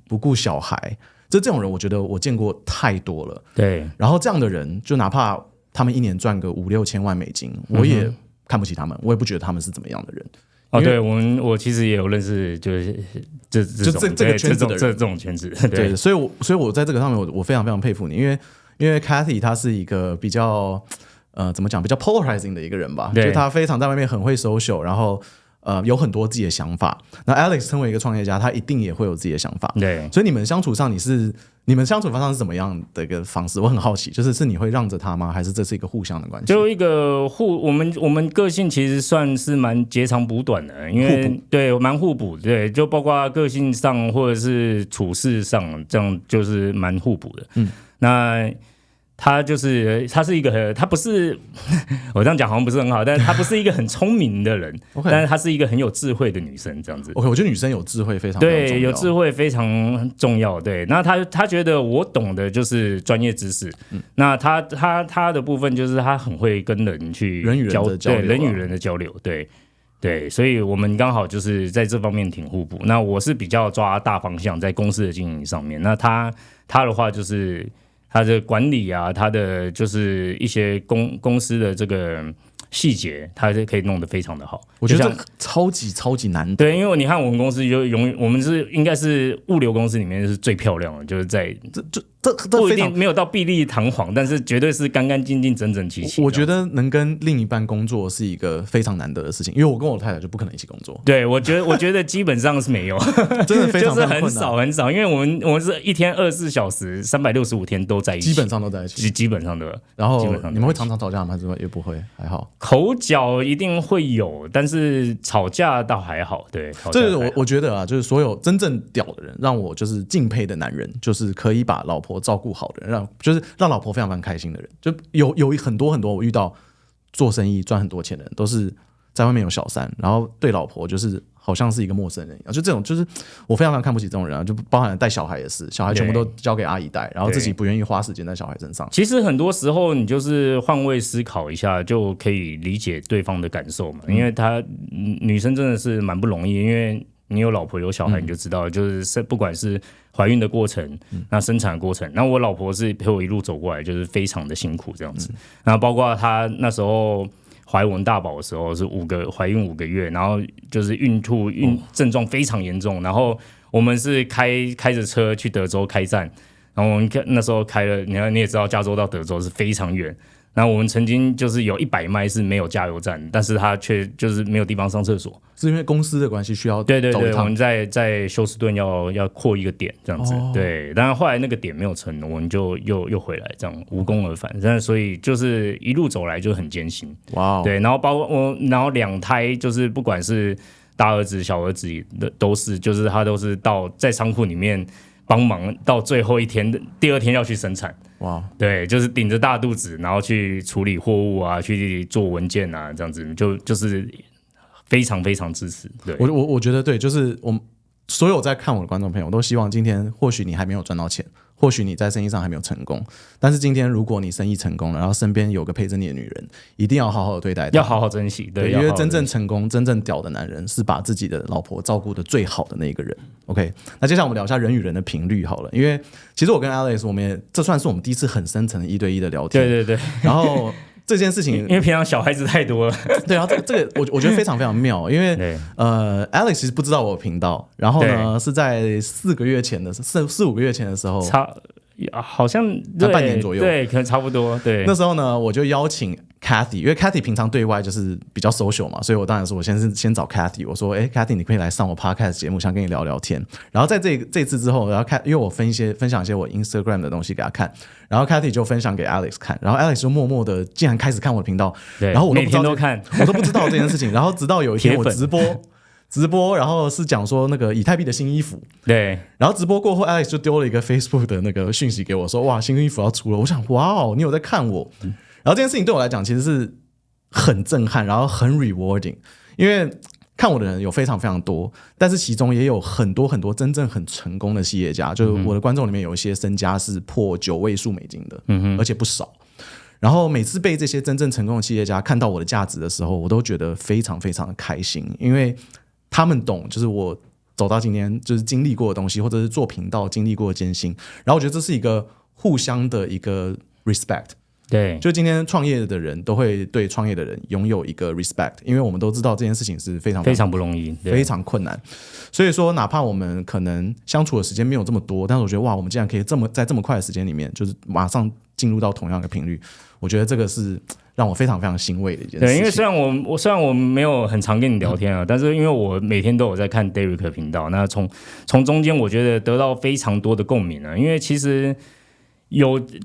不顾小孩。这种人，我觉得我见过太多了。对，然后这样的人，就哪怕他们一年赚个5-6千万美金，我也看不起他们，我也不觉得他们是怎么样的人。哦，对，我其实也有认识，就是这个圈子的人，这种圈子，对，所以我在这个上面我非常非常佩服你，因为 Cathy 她是一个比较怎么讲，比较 polarizing 的一个人吧，就她非常在外面很会 social，然后有很多自己的想法。那 Alex 身为一个创业家，他一定也会有自己的想法。对，所以你们相处上你们相处方式是怎么样的一个方式？我很好奇，是你会让着他吗？还是这是一个互相的关系？就一个我们个性其实算是蛮截长补短的，因为对蛮互补，对，就包括个性上或者是处事上，这样就是蛮互补的。那他是一个，他不是我这样讲好像不是很好，但是他不是一个很聪明的人，但是他是一个很有智慧的女生，这样子。OK， 我觉得女生有智慧非常重要，对，有智慧非常重要。对，那他觉得我懂的就是专业知识，那他的部分就是他很会跟人去人与人的交流，对，人与人的交流，对，所以我们刚好就是在这方面挺互补。那我是比较抓大方向，在公司的经营上面，那他的话就是他的管理啊，他的就是一些公司的这个细节，他是可以弄得非常的好。我觉得这超级难得。对，因为你看我们公司我们应该是物流公司里面是最漂亮的，就是在这不一定没有到碧丽堂皇，但是绝对是干干净净、整整齐齐。我觉得能跟另一半工作是一个非常难得的事情，因为我跟我太太就不可能一起工作。对，我觉得基本上是没有，真的非常就是很少很少，因为我们是一天24小时365天都在一起，基本上都在一起，基本上的。然后你们会常常吵架吗？还是也不会？还好。口角一定会有，但是吵架倒还好。对，这是我觉得啊，就是所有真正屌的人，让我就是敬佩的男人，就是可以把老婆照顾好的人，让老婆非常非常开心的人。就有很多我遇到做生意赚很多钱的人，都是在外面有小三，然后对老婆就是好像是一个陌生人一样。就这种，就是我非常非常看不起这种人啊，就包含带小孩也是，小孩全部都交给阿姨带，然后自己不愿意花时间在小孩身上。其实很多时候你就是换位思考一下，就可以理解对方的感受嘛。因为女生真的是蛮不容易，因为你有老婆有小孩，你就知道，就是不管是怀孕的过程，那生产的过程，那我老婆是陪我一路走过来，就是非常的辛苦这样子。然后包括她那时候怀我们大宝的时候是怀孕5个月，然后就是孕症状非常严重，然后我们是开着车去德州开站，然后我们那时候开了，你也知道加州到德州是非常远。然后我们曾经就是有100迈是没有加油站，但是他却就是没有地方上厕所，是因为公司的关系需要对，我们在休斯顿要扩一个点这样子，对，但是后来那个点没有成，我们就又回来这样无功而返，但所以就是一路走来就很艰辛，哇，对，然后包括然后2胎就是不管是大儿子小儿子都是，就是他都是在仓库里面帮忙到最后一天，第2天要去生产。哇，对，就是顶着大肚子，然后去处理货物啊，去做文件啊，这样子就是非常非常支持。对，我觉得对，就是我们所有在看我的观众朋友，我都希望今天或许你还没有赚到钱，或许你在生意上还没有成功，但是今天如果你生意成功了，然后身边有个陪着你的女人，一定要好好的对待她，要好好珍惜。对，因为真正成功、真正屌的男人是把自己的老婆照顾的最好的那一个人。OK， 那接下来我们聊一下人与人的频率好了，因为其实我跟 Alex， 这算是我们第一次很深层的1对1的聊天。对，然后这件事情，因为平常小孩子太多了，对，然后这个我觉得非常非常妙，因为Alex 其实不知道我的频道，然后呢是在4、5个月前的时候，好像半年左右，对，可能差不多。对，那时候呢，我就邀请 Cathy， 因为 Cathy 平常对外就是比较 social 嘛，所以我当然是我先找 Cathy， 我说Cathy 你可以来上我 podcast 节目，想跟你聊聊天。然后在这次之后，然后因为我分享一些我 Instagram 的东西给他看，然后 Cathy 就分享给 Alex 看，然后 Alex 就默默的竟然开始看我的频道，然后我都不知道每天都看，我都不知道这件事情。然后直到有一天我直播，然后是讲说那个以太币的新衣服，对，然后直播过后 ，Alex 就丢了一个 Facebook 的那个讯息给我，说哇，新衣服要出了。我想哇哦，你有在看我？然后这件事情对我来讲其实是很震撼，然后很 rewarding， 因为看我的人有非常非常多，但是其中也有很多很多真正很成功的企业家，就是我的观众里面有一些身家是破9位数美金的，而且不少。然后每次被这些真正成功的企业家看到我的价值的时候，我都觉得非常非常的开心，因为他们懂，就是我走到今天就是经历过的东西，或者是做频道经历过的艰辛。然后我觉得这是一个互相的一个 respect，对，就今天创业的人都会对创业的人拥有一个 respect， 因为我们都知道这件事情是非常不容易，非常困难。所以说，哪怕我们可能相处的时间没有这么多，但是我觉得哇，我们竟然可以在这么快的时间里面，就是马上进入到同样的频率，我觉得这个是让我非常非常欣慰的一件事情。对，因为虽然我没有很常跟你聊天啊，但是因为我每天都有在看 Derek 频道，那从中间我觉得得到非常多的共鸣啊，因为其实。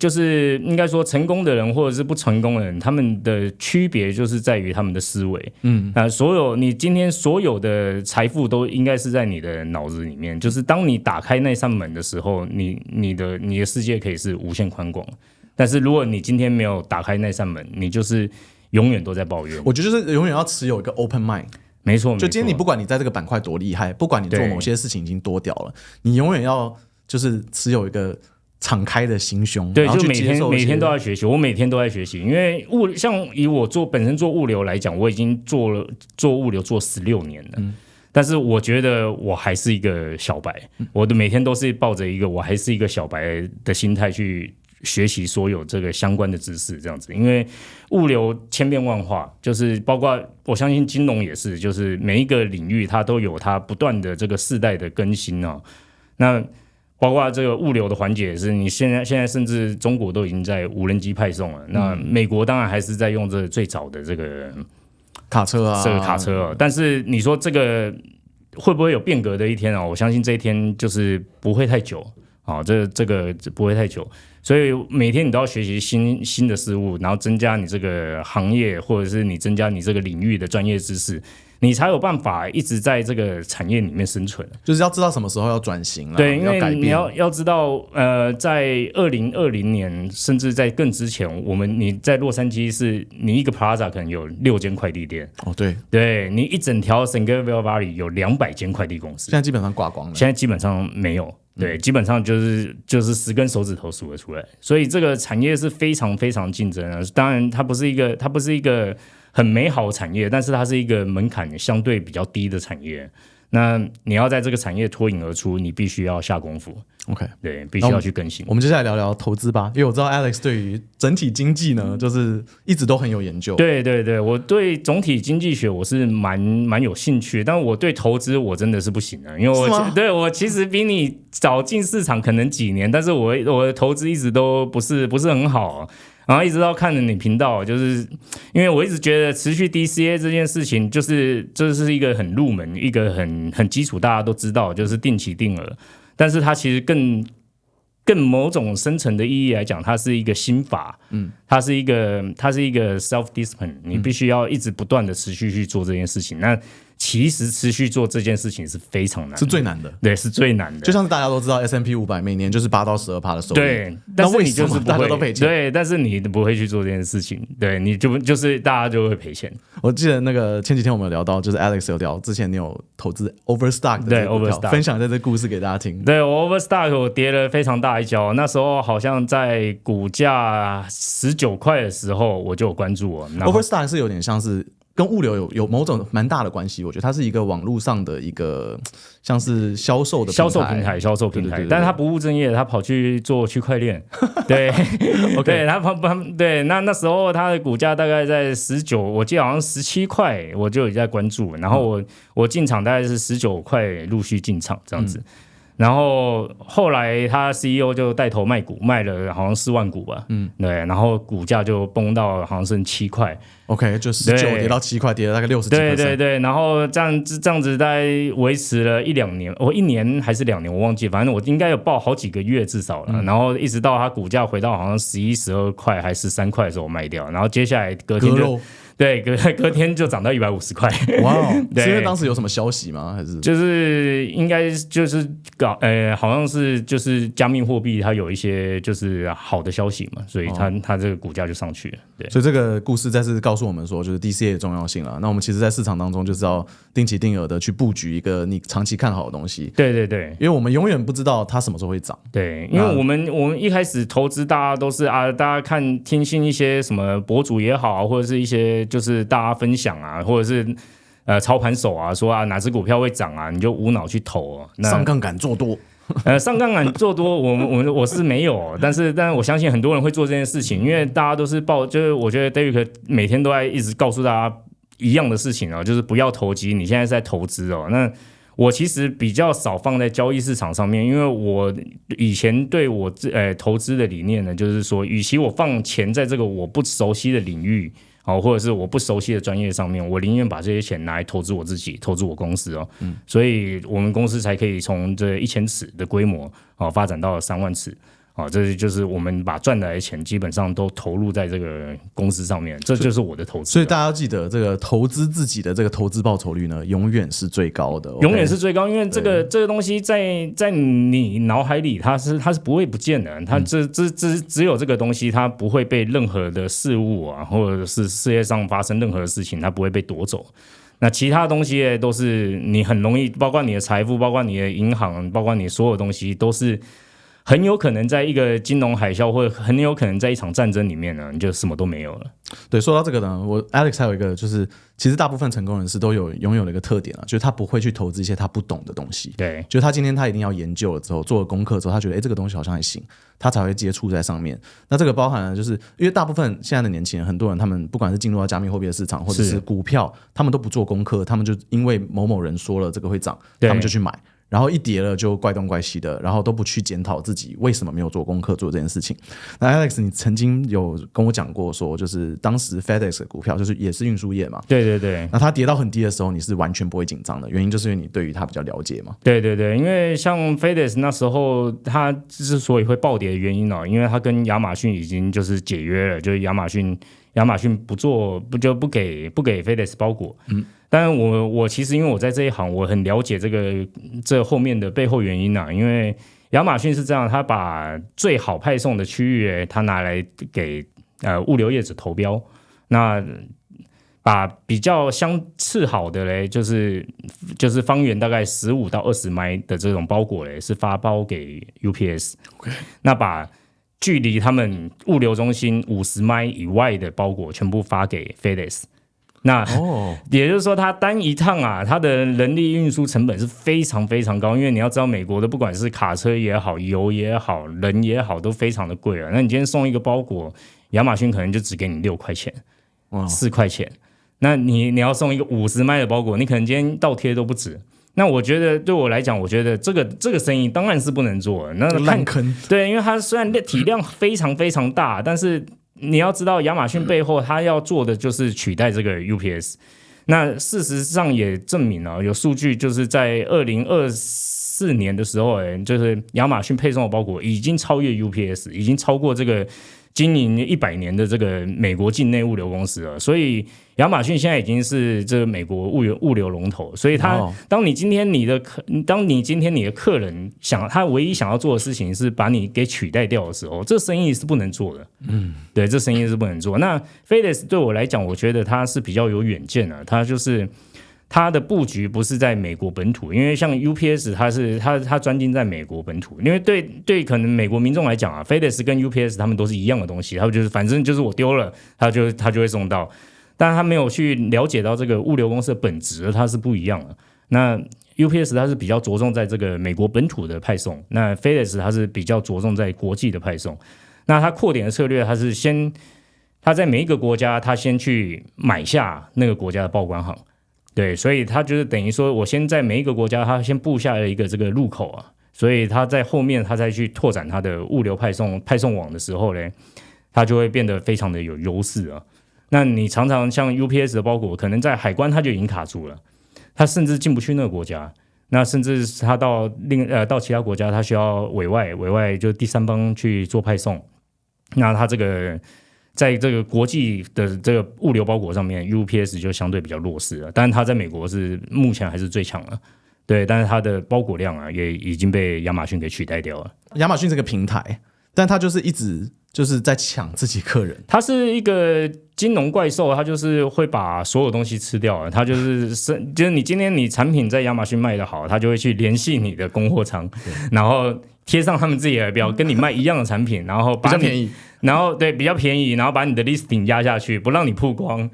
就是应该说成功的人或者是不成功的人，他们的区别就是在于他们的思维。你今天所有的财富都应该是在你的脑子里面，就是当你打开那扇门的时候，你的世界可以是无限宽广。但是如果你今天没有打开那扇门，你就是永远都在抱怨。我觉得就是永远要持有一个 open mind。没错，就今天你不管你在这个板块多厉害，不管你做某些事情已经多屌了，你永远要就是持有一个敞开的心胸，对，就每天都要学习。我每天都在学习，因为像以我本身做物流来讲，我已经做物流做16年了。但是我觉得我还是一个小白，我的每天都是抱着一个我还是一个小白的心态去学习所有这个相关的知识，这样子。因为物流千变万化，就是包括我相信金融也是，就是每一个领域它都有它不断的这个世代的更新啊。那包括这个物流的环节也是，你现在甚至中国都已经在无人机派送了。那美国当然还是在用这最早的这个卡车啊，但是你说这个会不会有变革的一天啊？我相信这一天就是不会太久啊，这个不会太久。所以每天你都要学习新的事物，然后增加你这个行业或者是你增加你这个领域的专业知识。你才有办法一直在这个产业里面生存，就是要知道什么时候要转型了，对，因为你要知道，在2020年甚至在更之前，你在洛杉矶是你一个 Plaza 可能有6间快递店，对，你一整条 San Gabriel Valley 有200间快递公司，现在基本上挂光了，现在基本上没有，对，基本上就是10根手指头数得出来，所以这个产业是非常非常竞争的。当然，它不是一个很美好的产业，但是它是一个门槛相对比较低的产业。那你要在这个产业脱颖而出，你必须要下功夫。OK， 对，必须要去更新。我们接下来聊聊投资吧，因为我知道 Alex 对于整体经济呢，就是一直都很有研究。对，我对总体经济学我是蛮有兴趣，但我对投资我真的是不行的，因为我其实比你早进市场可能几年，但是我的投资一直都不是很好。然后一直到看了你频道，就是因为我一直觉得持续 DCA 这件事情，这是一个很入门、一个很基础，大家都知道，就是定期定额。但是它其实更某种深层的意义来讲，它是一个心法，它是一个 self discipline， 你必须要一直不断的持续去做这件事情。那其实持续做这件事情是非常难的，是最难的，对，是最难的。就像是大家都知道 S&P 500每年就是8到12%的收益，对，但是你就是大家都赔钱，对，但是你不会去做这件事情，对，你就是大家就会赔钱。我记得那个前几天我们有聊到，就是 Alex 有聊之前你有投资 Overstock 的这个股票，分享这个故事给大家听。对，我 Overstock 我跌了非常大一跤，那时候好像在股价19块的时候我就有关注我。Overstock 是有点像是跟物流有某种蛮大的关系，我觉得它是一个网络上的一个像是销售平台，对，但是他不务正业，他跑去做区块链，对，OK， 对，那时候他的股价大概在19，我记得好像17块，我就已经在关注，然后我进场大概是19块陆续进场这样子。然后后来他 CEO 就带头卖股，卖了好像4万股吧，对，然后股价就崩到好像剩7块 ，OK， 就19跌到7块，跌了大概60%，对，然后这样子大概维持了1-2年，1年还是2年我忘记，反正我应该有报好几个月至少了，然后一直到他股价回到好像11、12块还是13块的时候我卖掉，然后接下来隔天就。对，隔天就涨到150块。哇，是因为当时有什么消息吗？还是就是应该就是好像是就是加密货币它有一些就是好的消息嘛，所以它这个股价就上去了。对，所以这个故事再次告诉我们说，就是 DCA 的重要性了。那我们其实，在市场当中就是要定期定额的去布局一个你长期看好的东西。对，因为我们永远不知道它什么时候会涨。对，因为我们一开始投资，大家都是大家听信一些什么博主也好，或者是一些就是大家分享啊，或者是操盘手啊说哪只股票会涨啊，你就无脑去投啊，上杠杆做多。上杠杆做多，我是没有，但是我相信很多人会做这件事情，因为大家都是就是我觉得 David 每天都在一直告诉大家一样的事情哦，就是不要投机，你现在是在投资哦。那我其实比较少放在交易市场上面，因为我以前对我投资的理念呢，就是说，与其我放钱在这个我不熟悉的领域，或者是我不熟悉的专业上面，我宁愿把这些钱拿来投资我自己，投资我公司哦。所以我们公司才可以从这1000尺的规模发展到3万尺。这就是我们把赚来的钱基本上都投入在这个公司上面，这就是我的投资。所以大家要记得，这个投资自己的这个投资报酬率呢，永远是最高的，永远是最高，因为这个东西在你脑海里，它是不会不见的，它只有这个东西，它不会被任何的事物啊，或者是世界上发生任何的事情，它不会被夺走。那其他东西都是你很容易，包括你的财富，包括你的银行，包括你所有东西都是。很有可能在一个金融海啸，或者很有可能在一场战争里面呢，你就什么都没有了。对，说到这个呢，我 Alex 还有一个就是，其实大部分成功人士都拥有的一个特点啊，就是他不会去投资一些他不懂的东西。对，就是他今天他一定要研究了之后，做了功课之后，他觉得这个东西好像还行，他才会接触在上面。那这个包含了就是因为大部分现在的年轻人，很多人他们不管是进入到加密货币的市场，或者是股票，他们都不做功课，他们就因为某某人说了这个会涨，他们就去买。然后一跌了就怪东怪西的，然后都不去检讨自己为什么没有做功课做这件事情。那 Alex， 你曾经有跟我讲过说，就是当时 FedEx 的股票就是也是运输业嘛，对对对。那它跌到很低的时候，你是完全不会紧张的，原因就是因为你对于它比较了解嘛。对对对，因为像 FedEx 那时候它之所以会暴跌的原因因为它跟亚马逊已经就是解约了，就是亚马逊不给 FedEx 包裹。但是我其实因为我在这一行，我很了解这后面的背后原因因为亚马逊是这样，他把最好派送的区域他拿来给物流业者投标，那把比较相次好的嘞，就是方圆大概15到20迈的这种包裹嘞，是发包给 UPS。那把距离他们物流中心50迈以外的包裹全部发给 FedEx。那也就是说，它单一趟它的人力运输成本是非常非常高，因为你要知道，美国的不管是卡车也好、油也好、人也好，都非常的贵那你今天送一个包裹，亚马逊可能就只给你6块钱、4块钱。那你要送一个50迈的包裹，你可能今天倒贴都不止。那我觉得对我来讲，我觉得这个生意当然是不能做那烂坑。对，因为它虽然体量非常非常大，但是你要知道，亚马逊背后它要做的就是取代这个 UPS。那事实上也证明有数据就是在2024年的时候，就是亚马逊配送的包裹已经超越 UPS， 已经超过这个经营100年的这个美国境内物流公司了。所以亚马逊现在已经是这个美国物流龙头。所以当你今天你的客人他唯一想要做的事情是把你给取代掉的时候，这生意是不能做的。对，这生意是不能做。那 FedEx 对我来讲，我觉得它是比较有远见的，它就是它的布局不是在美国本土，因为像 UPS 它专精在美国本土，因为对可能美国民众来讲FedEx 跟 UPS 他们都是一样的东西，他们就是反正就是我丢了，他就会送到，但是他没有去了解到这个物流公司的本质，它是不一样的。那 UPS 它是比较着重在这个美国本土的派送，那 FedEx 它是比较着重在国际的派送。那它扩点的策略，它在每一个国家，它先去买下那个国家的报关行。对，所以他就是等于说，我先在每一个国家，他先布下了一个这个入口所以他在后面他再去拓展他的物流派送网的时候呢，他就会变得非常的有优势那你常常像 UPS 的包裹，可能在海关他就已经卡住了，他甚至进不去那个国家，那甚至他到其他国家，他需要委外就第三方去做派送，那他这个。在这个国际的这个物流包裹上面 ，UPS 就相对比较弱势了。但是它在美国是目前还是最强的，对。但是它的包裹量也已经被亚马逊给取代掉了。亚马逊这个平台，但它就是一直就是在抢自己客人。它是一个金融怪兽，它就是会把所有东西吃掉。它就是你今天你产品在亚马逊卖得好，它就会去联系你的供货商，然后贴上他们自己的标，跟你卖一样的产品，然后比较便宜。然后对比较便宜，然后把你的 listing 压下去，不让你曝光，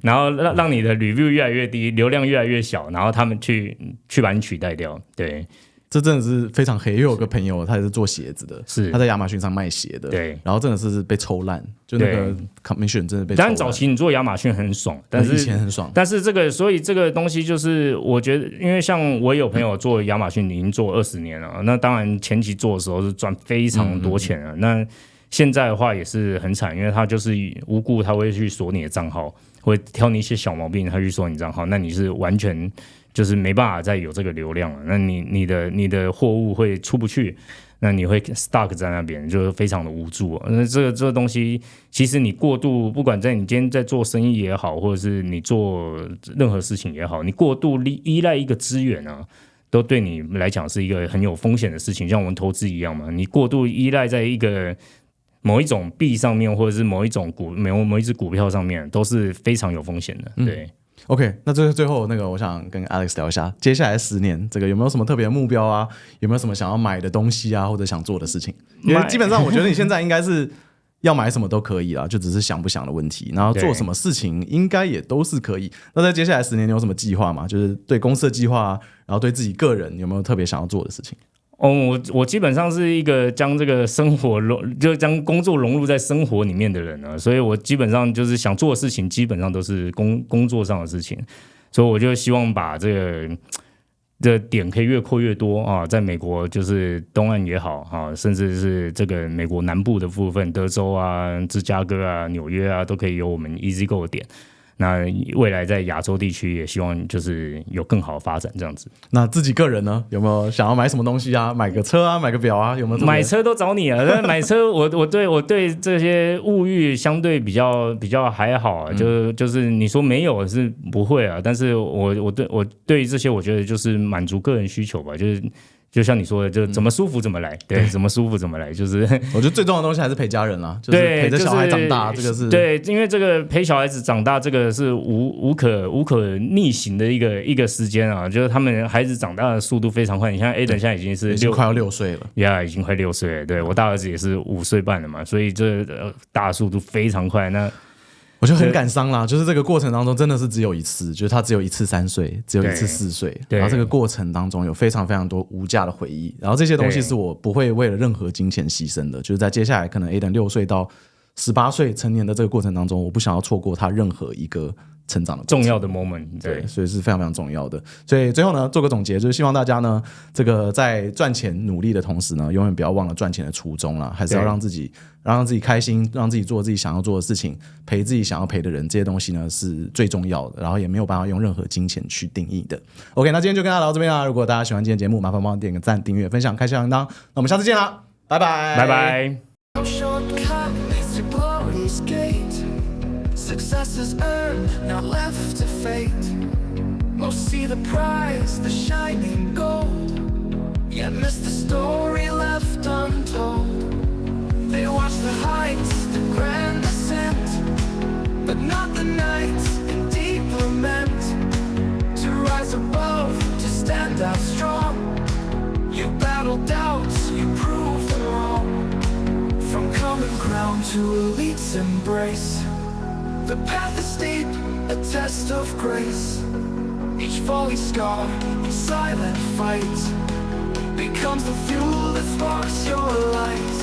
然后让你的 review 越来越低，流量越来越小，然后他们去把你取代掉。对，这真的是非常黑。因为有个朋友他也是做鞋子的，是他在亚马逊上卖鞋的，对，然后真的是被抽烂，就那个 commission 真的被抽烂。当然早期你做亚马逊很爽，但是以前很爽，但是所以这个东西就是我觉得，因为像我有朋友做亚马逊已经做20年了，那当然前期做的时候是赚非常多钱了，那现在的话也是很惨，因为他就是无故他会去锁你的账号，会挑你一些小毛病，他去锁你账号，那你是完全就是没办法再有这个流量了，那你的货物会出不去，那你会 stuck 在那边，就非常的无助。那这个东西，其实你过度，不管在你今天在做生意也好，或者是你做任何事情也好，你过度依赖一个资源啊，都对你来讲是一个很有风险的事情，像我们投资一样嘛，你过度依赖在一个某一种币上面，或者是某一只股票上面，都是非常有风险的。对，OK， 那最后那个，我想跟 Alex 聊一下，接下来10年，这个有没有什么特别的目标啊？有没有什么想要买的东西啊，或者想做的事情？因为基本上，我觉得你现在应该是要买什么都可以啦，就只是想不想的问题。然后做什么事情，应该也都是可以。那在接下来10年，你有什么计划吗？就是对公司的计划，然后对自己个人有没有特别想要做的事情？我基本上是一个将这个生活就将工作融入在生活里面的人啊，所以我基本上就是想做的事情，基本上都是工作上的事情，所以我就希望把这个点可以越扩越多啊，在美国就是东岸也好啊，甚至是这个美国南部的部分，德州啊、芝加哥啊、纽约啊，都可以有我们 EasyGo 的点。那未来在亚洲地区也希望就是有更好的发展这样子。那自己个人呢，有没有想要买什么东西啊？买个车啊，买个表啊？有没有？买车都找你啊！但买车我对这些物欲相对比较还好啊，就是你说没有是不会啊，但是我对于这些我觉得就是满足个人需求吧，就像你说的，就怎么舒服怎么来，对，怎么舒服怎么来，就是我觉得最重要的东西还是陪家人啦，就是陪着小孩长大，这个是对，因为这个陪小孩子长大，这个是无可逆行的一个时间啊，就是他们孩子长大的速度非常快。你像 Aiden 现在已经是快要6岁了，已经快6岁了。对，我大儿子也是5岁半了嘛，所以这大的速度非常快。那我就很感伤啦，就是这个过程当中真的是只有一次，就是他只有一次3岁，只有一次4岁，然后这个过程当中有非常非常多无价的回忆，然后这些东西是我不会为了任何金钱牺牲的，就是在接下来可能 Aiden 6岁到18岁成年的这个过程当中，我不想要错过他任何一个成长的重要的 moment， 对，所以是非常非常重要的。所以最后呢，做个总结，就是希望大家呢，这个在赚钱努力的同时呢，永远不要忘了赚钱的初衷啦，还是要让自己开心，让自己做自己想要做的事情，陪自己想要陪的人，这些东西呢是最重要的，然后也没有办法用任何金钱去定义的。OK， 那今天就跟大家聊到这边啦。如果大家喜欢今天节目，麻烦帮我点个赞、订阅、分享、开小铃铛。那我们下次见啦，拜拜，拜拜。Success is earned, not left to fate. Most see the prize, the shining gold, yet miss the story left untold. They watch the heights, the grand ascent, but not the nights in deep lament. To rise above, to stand out strong, you battle doubts, you prove them wrong. From common ground to elite's embrace, the path is steep, a test of grace. Each falling scar, silent fight, becomes the fuel that sparks your light.